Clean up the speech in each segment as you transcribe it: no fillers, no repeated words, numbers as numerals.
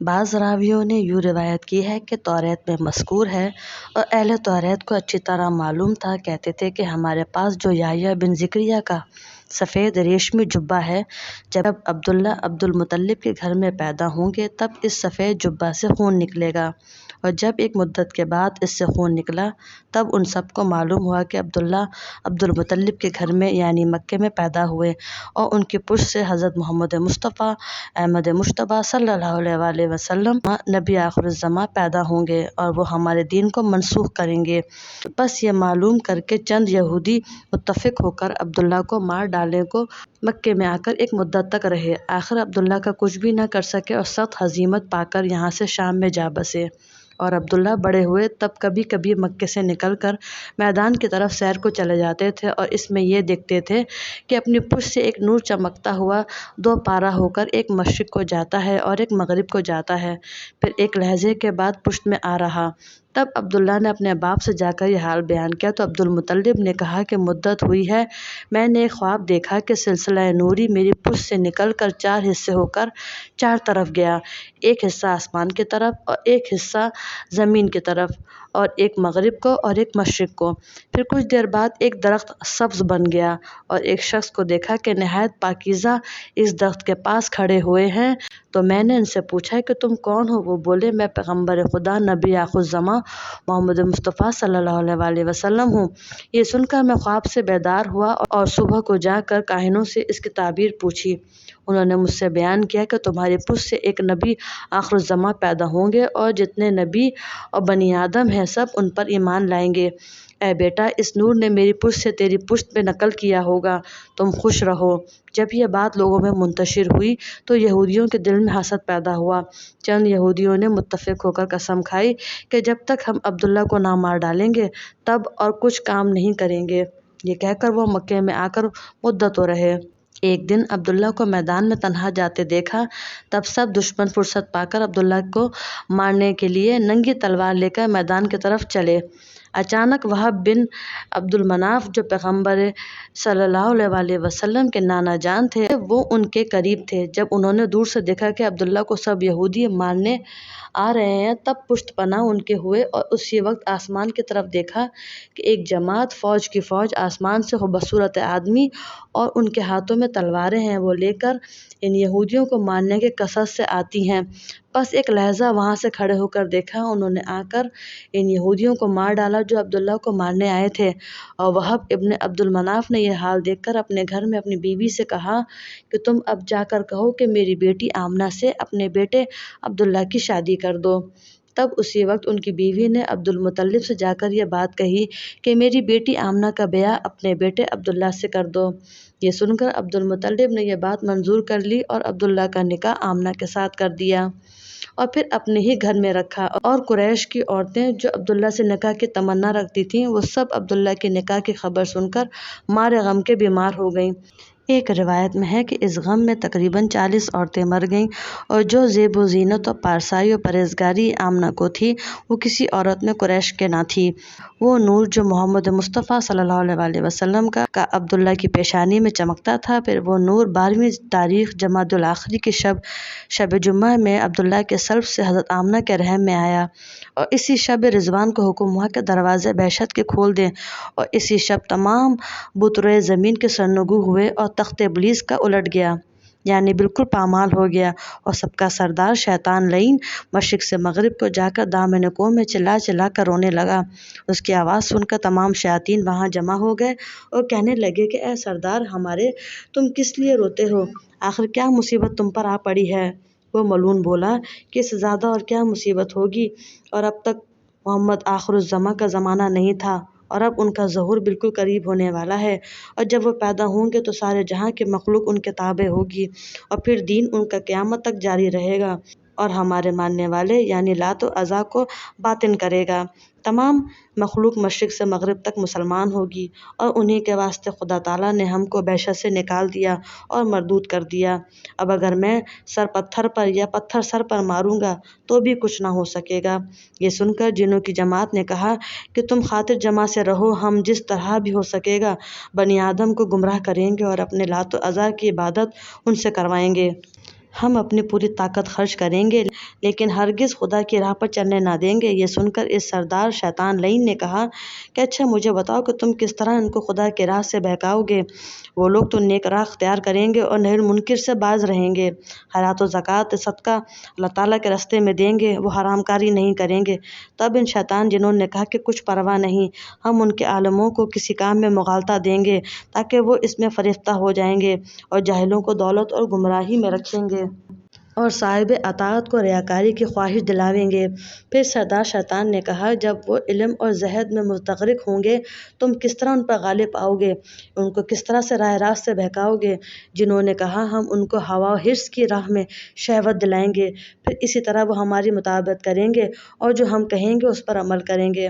بعض راویوں نے یوں روایت کی ہے کہ توریت میں مذکور ہے اور اہل توریت کو اچھی طرح معلوم تھا، کہتے تھے کہ ہمارے پاس جو یحییٰ بن زکریا کا سفید ریشمی جبہ ہے، جب عبداللہ عبد المطلب کے گھر میں پیدا ہوں گے تب اس سفید جبہ سے خون نکلے گا، اور جب ایک مدت کے بعد اس سے خون نکلا تب ان سب کو معلوم ہوا کہ عبداللہ عبد المطلب کے گھر میں یعنی مکے میں پیدا ہوئے، اور ان کی پشت سے حضرت محمد مصطفیٰ احمد مجتبیٰ صلی اللہ علیہ وآلہ وسلم نبی آخر الزماں پیدا ہوں گے اور وہ ہمارے دین کو منسوخ کریں گے۔ بس یہ معلوم کر کے چند یہودی متفق ہو کر عبداللہ کو مار ڈالنے کو مکے میں آ کر ایک مدت تک رہے، آخر عبداللہ کا کچھ بھی نہ کر سکے اور سخت ہزیمت پا کر یہاں سے شام میں جا بسے، اور عبداللہ بڑے ہوئے تب کبھی کبھی مکے سے نکل کر میدان کی طرف سیر کو چلے جاتے تھے، اور اس میں یہ دیکھتے تھے کہ اپنی پشت سے ایک نور چمکتا ہوا دو پارہ ہو کر ایک مشرق کو جاتا ہے اور ایک مغرب کو جاتا ہے، پھر ایک لہجے کے بعد پشت میں آ رہا۔ تب عبداللہ نے اپنے باپ سے جا کر یہ حال بیان کیا تو عبد المطلب نے کہا کہ مدت ہوئی ہے، میں نے ایک خواب دیکھا کہ سلسلہ نوری میری پشت سے نکل کر چار حصے ہو کر چار طرف گیا، ایک حصہ آسمان کی طرف اور ایک حصہ زمین کی طرف اور ایک مغرب کو اور ایک مشرق کو۔ پھر کچھ دیر بعد ایک درخت سبز بن گیا اور ایک شخص کو دیکھا کہ نہایت پاکیزہ اس درخت کے پاس کھڑے ہوئے ہیں، تو میں نے ان سے پوچھا کہ تم کون ہو؟ وہ بولے میں پیغمبر خدا نبی آخر الزماں محمد مصطفیٰ صلی اللہ علیہ وآلہ وسلم ہوں۔ یہ سن کر میں خواب سے بیدار ہوا اور صبح کو جا کر کاہنوں سے اس کی تعبیر پوچھی، انہوں نے مجھ سے بیان کیا کہ تمہاری پشت سے ایک نبی آخر الزماں پیدا ہوں گے اور جتنے نبی اور بنی آدم ہیں سب ان پر ایمان لائیں گے۔ اے بیٹا، اس نور نے میری پشت سے تیری پشت پہ نقل کیا ہوگا، تم خوش رہو۔ جب یہ بات لوگوں میں منتشر ہوئی تو یہودیوں کے دل میں حسد پیدا ہوا، چند یہودیوں نے متفق ہو کر قسم کھائی کہ جب تک ہم عبداللہ کو نہ مار ڈالیں گے تب اور کچھ کام نہیں کریں گے۔ یہ کہہ کر وہ مکے میں آ کر مدتوں رہے۔ ایک دن عبداللہ کو میدان میں تنہا جاتے دیکھا، تب سب دشمن فرصت پا کر عبداللہ کو مارنے کے لیے ننگی تلوار لے کر میدان کی طرف چلے۔ اچانک وہب بن عبد المناف جو پیغمبر صلی اللہ علیہ وآلہ وسلم کے نانا جان تھے وہ ان کے قریب تھے، جب انہوں نے دور سے دیکھا کہ عبداللہ کو سب یہودی مارنے آ رہے ہیں تب پشت پناہ ان کے ہوئے، اور اسی وقت آسمان کی طرف دیکھا کہ ایک جماعت فوج کی فوج آسمان سے بصورت آدمی اور ان کے ہاتھوں میں تلواریں ہیں، وہ لے کر ان یہودیوں کو مارنے کے قصد سے آتی ہیں۔ بس ایک لحظہ وہاں سے کھڑے ہو کر دیکھا، انہوں نے آ کر ان یہودیوں کو مار ڈالا جو عبداللہ کو مارنے آئے تھے، اور وہب ابن عبد المناف نے یہ حال دیکھ کر اپنے گھر میں اپنی بیوی سے کہا کہ تم اب جا کر کہو کہ میری بیٹی آمنہ سے اپنے بیٹے عبداللہ کی شادی کر دو۔ تب اسی وقت ان کی بیوی نے عبد المطلب سے جا کر یہ بات کہی کہ میری بیٹی آمنہ کا بیاہ اپنے بیٹے عبداللہ سے کر دو۔ یہ سن کر عبد المطلب نے یہ بات منظور کر لی اور عبداللہ کا نکاح آمنہ کے ساتھ کر دیا اور پھر اپنے ہی گھر میں رکھا، اور قریش کی عورتیں جو عبداللہ سے نکاح کی تمنا رکھتی تھیں وہ سب عبداللہ کے نکاح کی خبر سن کر مارے غم کے بیمار ہو گئیں۔ ایک روایت میں ہے کہ اس غم میں تقریباً 40 عورتیں مر گئیں، اور جو زیب و زینت و پارسائی و پرہیزگاری آمنہ کو تھی وہ کسی عورت میں قریش کے نہ تھی۔ وہ نور جو محمد مصطفیٰ صلی اللہ علیہ وآلہ وسلم کا عبداللہ کی پیشانی میں چمکتا تھا، پھر وہ نور 12ویں تاریخ جمادی الاخر کی شب جمعہ میں عبداللہ کے سلب سے حضرت آمنہ کے رحم میں آیا، اور اسی شب رضوان کو حکم ہوا کہ دروازے بہشت کے کھول دیں، اور اسی شب تمام بت روئے زمین کے سرنگوں ہوئے اور تخت ابلیس کا الٹ گیا، یعنی بالکل پامال ہو گیا، اور سب کا سردار شیطان لعین مشرق سے مغرب کو جا کر دامن کوہ میں چلا چلا کر رونے لگا۔ اس کی آواز سن کر تمام شیاطین وہاں جمع ہو گئے اور کہنے لگے کہ اے سردار ہمارے، تم کس لیے روتے ہو؟ آخر کیا مصیبت تم پر آ پڑی ہے؟ وہ ملعون بولا کہ اس سے زیادہ اور کیا مصیبت ہوگی، اور اب تک محمد آخر الزماں کا زمانہ نہیں تھا اور اب ان کا ظہور بالکل قریب ہونے والا ہے، اور جب وہ پیدا ہوں گے تو سارے جہاں کی مخلوق ان کے تابع ہوگی، اور پھر دین ان کا قیامت تک جاری رہے گا، اور ہمارے ماننے والے یعنی لات و عزا کو باطن کرے گا۔ تمام مخلوق مشرق سے مغرب تک مسلمان ہوگی، اور انہی کے واسطے خدا تعالیٰ نے ہم کو بہشت سے نکال دیا اور مردود کر دیا۔ اب اگر میں سر پتھر پر یا پتھر سر پر ماروں گا تو بھی کچھ نہ ہو سکے گا۔ یہ سن کر جنوں کی جماعت نے کہا کہ تم خاطر جمع سے رہو، ہم جس طرح بھی ہو سکے گا بنی آدم کو گمراہ کریں گے اور اپنے لات و عزا کی عبادت ان سے کروائیں گے۔ ہم اپنی پوری طاقت خرچ کریں گے لیکن ہرگز خدا کی راہ پر چلنے نہ دیں گے۔ یہ سن کر اس سردار شیطان لعین نے کہا کہ اچھا مجھے بتاؤ کہ تم کس طرح ان کو خدا کی راہ سے بہکاؤ گے۔ وہ لوگ تو نیک راہ اختیار کریں گے اور نہی المنکر سے باز رہیں گے، خیرات و زکوٰۃ صدقہ اللہ تعالیٰ کے راستے میں دیں گے، وہ حرام کاری نہیں کریں گے۔ تب ان شیطان جنوں نے کہا کہ کچھ پرواہ نہیں، ہم ان کے عالموں کو کسی کام میں مغالطہ دیں گے تاکہ وہ اس میں فریفتہ ہو جائیں گے اور جاہلوں کو دولت اور گمراہی میں رکھیں گے اور صاحب اطاعت کو ریاکاری کی خواہش دلاویں گے۔ پھر سردار شیطان نے کہا جب وہ علم اور زہد میں مستغرق ہوں گے تم کس طرح ان پر غالب آؤ گے، ان کو کس طرح سے راہ راست سے بہکاؤ گے۔ جنہوں نے کہا ہم ان کو ہوا و حرص کی راہ میں شہوت دلائیں گے، پھر اسی طرح وہ ہماری مطابقت کریں گے اور جو ہم کہیں گے اس پر عمل کریں گے۔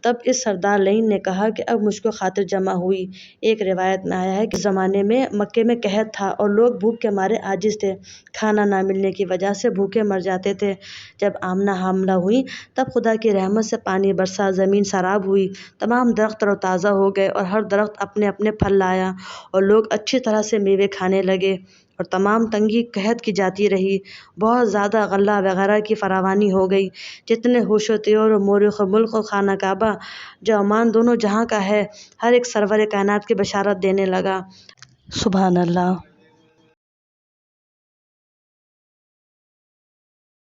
تب اس سردار لعین نے کہا کہ اب مجھ کو خاطر جمع ہوئی۔ ایک روایت میں آیا ہے کہ اس زمانے میں مکے میں قحط تھا اور لوگ بھوک کے مارے عاجز تھے، کھانا نہ ملنے کی وجہ سے بھوکے مر جاتے تھے۔ جب آمنہ حاملہ ہوئی تب خدا کی رحمت سے پانی برسا، زمین سیراب ہوئی، تمام درخت تر و تازہ ہو گئے اور ہر درخت اپنے اپنے پھل لایا اور لوگ اچھی طرح سے میوے کھانے لگے اور تمام تنگی قحط کی جاتی رہی۔ بہت زیادہ غلہ وغیرہ کی فراوانی ہو گئی۔ جتنے ہوش و طیور و مورخ ملک و خانہ کعبہ جو امان دونوں جہاں کا ہے، ہر ایک سرور کائنات کی بشارت دینے لگا۔ سبحان اللہ۔